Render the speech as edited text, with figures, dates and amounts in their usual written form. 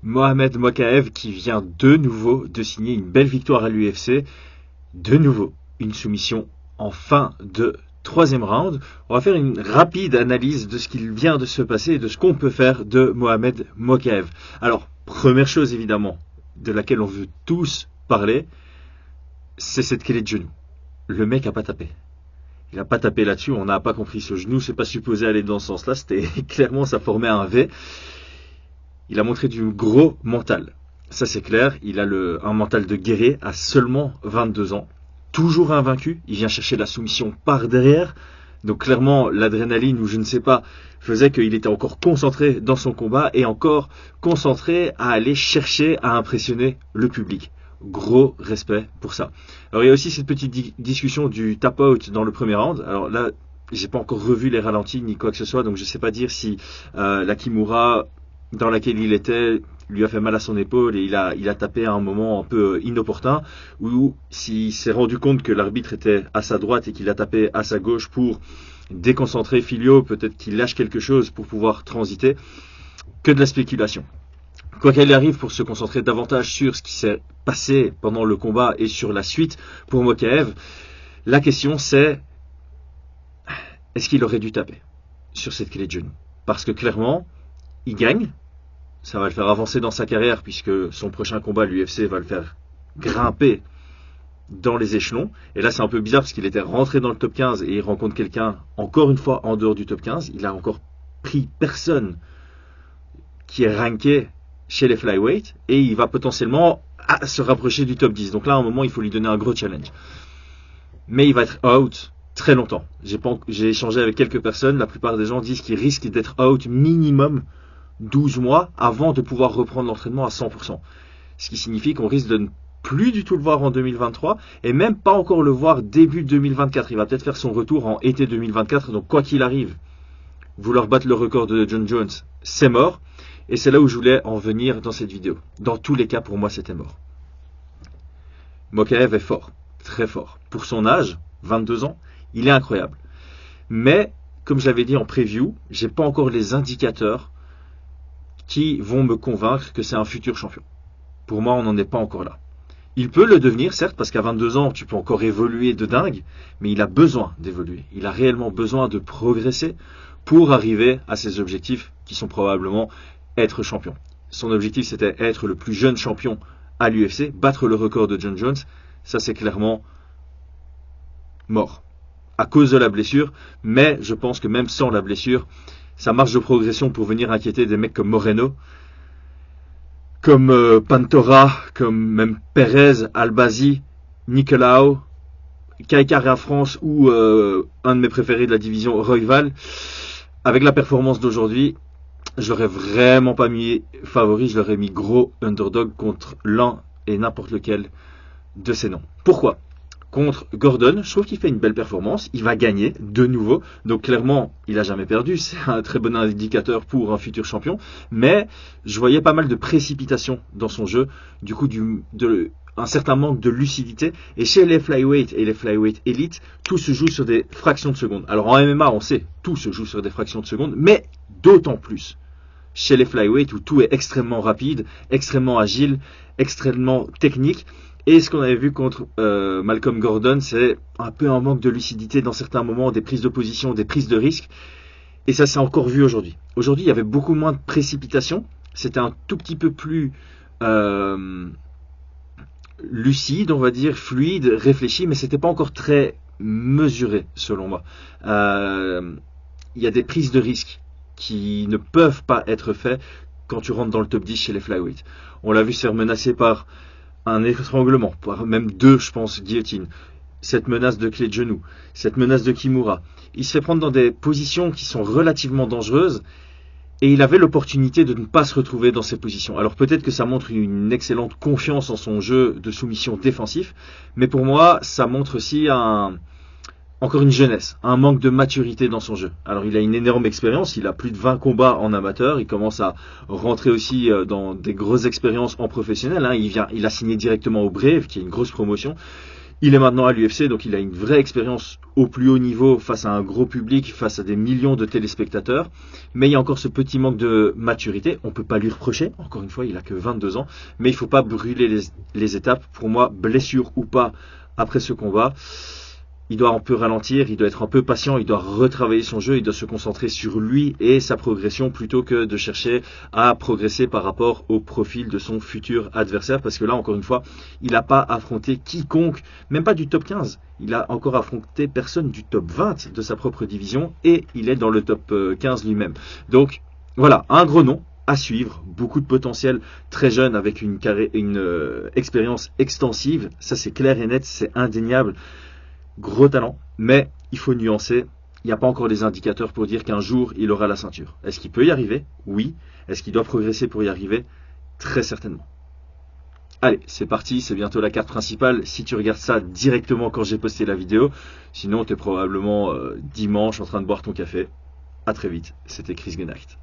Mohamed Mokaev qui vient de nouveau de signer une belle victoire à l'UFC. De nouveau, une soumission en fin de troisième round. On va faire une rapide analyse de ce qu'il vient de se passer et de ce qu'on peut faire de Mohamed Mokaev. Alors, première chose évidemment, de laquelle on veut tous parler, c'est cette clé de genou. Le mec n'a pas tapé. Il n'a pas tapé là-dessus, on n'a pas compris ce genou, c'est pas supposé aller dans ce sens-là, c'était clairement ça formait un V. Il a montré du gros mental. Ça c'est clair, il a un mental de guerrier à seulement 22 ans. Toujours invaincu, il vient chercher la soumission par derrière. Donc clairement, l'adrénaline ou je ne sais pas faisait qu'il était encore concentré dans son combat et encore concentré à aller chercher à impressionner le public. Gros respect pour ça. Alors il y a aussi cette petite discussion du tap-out dans le premier round. Alors là, j'ai pas encore revu les ralentis ni quoi que ce soit, donc je sais pas dire si la Kimura dans laquelle il était lui a fait mal à son épaule et il a tapé à un moment un peu inopportun, ou s'il s'est rendu compte que l'arbitre était à sa droite et qu'il a tapé à sa gauche pour déconcentrer Filio, peut-être qu'il lâche quelque chose pour pouvoir transiter, que de la spéculation. Quoi qu'elle arrive, pour se concentrer davantage sur ce qui s'est passé pendant le combat et sur la suite pour Mokaev, la question c'est, est-ce qu'il aurait dû taper sur cette clé de genou? Parce que clairement, il gagne, ça va le faire avancer dans sa carrière puisque son prochain combat, l'UFC, va le faire grimper dans les échelons. Et là, c'est un peu bizarre parce qu'il était rentré dans le top 15 et il rencontre quelqu'un, encore une fois, en dehors du top 15. Il a encore pris personne qui est ranké chez les flyweight et il va potentiellement se rapprocher du top 10. Donc là, à un moment, il faut lui donner un gros challenge. Mais il va être out très longtemps. J'ai échangé avec quelques personnes. La plupart des gens disent qu'il risque d'être out minimum 12 mois avant de pouvoir reprendre l'entraînement à 100%. Ce qui signifie qu'on risque de ne plus du tout le voir en 2023 et même pas encore le voir début 2024. Il va peut-être faire son retour en été 2024. Donc quoi qu'il arrive, vouloir battre le record de John Jones, c'est mort. Et c'est là où je voulais en venir dans cette vidéo. Dans tous les cas, pour moi, c'était mort. Mokaev est fort, très fort. Pour son âge, 22 ans, il est incroyable. Mais, comme je l'avais dit en preview, j'ai pas encore les indicateurs qui vont me convaincre que c'est un futur champion. Pour moi, on n'en est pas encore là. Il peut le devenir, certes, parce qu'à 22 ans, tu peux encore évoluer de dingue, mais il a besoin d'évoluer. Il a réellement besoin de progresser pour arriver à ses objectifs qui sont probablement être champion. Son objectif, c'était être le plus jeune champion à l'UFC, battre le record de John Jones. Ça, c'est clairement mort à cause de la blessure, mais je pense que même sans la blessure, sa marge de progression pour venir inquiéter des mecs comme Moreno, comme Pantora, comme même Perez, Albazi, Nicolau, Kaikara France ou un de mes préférés de la division, Royval, avec la performance d'aujourd'hui, je l'aurais vraiment pas mis favori, je l'aurais mis gros underdog contre l'un et n'importe lequel de ces noms. Pourquoi? Contre Gordon, je trouve qu'il fait une belle performance, il va gagner de nouveau, donc clairement il n'a jamais perdu, c'est un très bon indicateur pour un futur champion, mais je voyais pas mal de précipitation dans son jeu, du coup un certain manque de lucidité, et chez les flyweight et les flyweight elite, tout se joue sur des fractions de seconde. Alors en MMA on sait, tout se joue sur des fractions de seconde, mais d'autant plus chez les flyweight où tout est extrêmement rapide, extrêmement agile, extrêmement technique. Et ce qu'on avait vu contre Malcolm Gordon, c'est un peu un manque de lucidité dans certains moments, des prises de position, des prises de risque. Et ça s'est encore vu aujourd'hui. Aujourd'hui, il y avait beaucoup moins de précipitation. C'était un tout petit peu plus lucide, on va dire, fluide, réfléchi, mais c'était pas encore très mesuré, selon moi. Il y a des prises de risque qui ne peuvent pas être faites quand tu rentres dans le top 10 chez les flyweight. On l'a vu se faire menacer par un étranglement, par même deux, je pense, guillotines. Cette menace de clé de genou, cette menace de Kimura. Il se fait prendre dans des positions qui sont relativement dangereuses et il avait l'opportunité de ne pas se retrouver dans ces positions. Alors peut-être que ça montre une excellente confiance en son jeu de soumission défensif, mais pour moi, ça montre aussi encore une jeunesse, un manque de maturité dans son jeu. Alors il a une énorme expérience, il a plus de 20 combats en amateur, il commence à rentrer aussi dans des grosses expériences en professionnel. Il a signé directement au Brave, qui est une grosse promotion. Il est maintenant à l'UFC, donc il a une vraie expérience au plus haut niveau face à un gros public, face à des millions de téléspectateurs. Mais il y a encore ce petit manque de maturité. On ne peut pas lui reprocher. Encore une fois, il a que 22 ans. Mais il ne faut pas brûler les étapes. Pour moi, blessure ou pas, après ce combat, il doit un peu ralentir, il doit être un peu patient, il doit retravailler son jeu, il doit se concentrer sur lui et sa progression plutôt que de chercher à progresser par rapport au profil de son futur adversaire. Parce que là, encore une fois, il n'a pas affronté quiconque, même pas du top 15. Il a encore affronté personne du top 20 de sa propre division et il est dans le top 15 lui-même. Donc voilà, un gros nom à suivre, beaucoup de potentiel, très jeune avec une expérience extensive, ça c'est clair et net, c'est indéniable. Gros talent, mais il faut nuancer. Il n'y a pas encore les indicateurs pour dire qu'un jour il aura la ceinture. Est-ce qu'il peut y arriver? Oui. Est-ce qu'il doit progresser pour y arriver? Très certainement. Allez, c'est parti, c'est bientôt la carte principale. Si tu regardes ça directement quand j'ai posté la vidéo, sinon tu es probablement dimanche en train de boire ton café. A très vite, c'était Chris Genacht.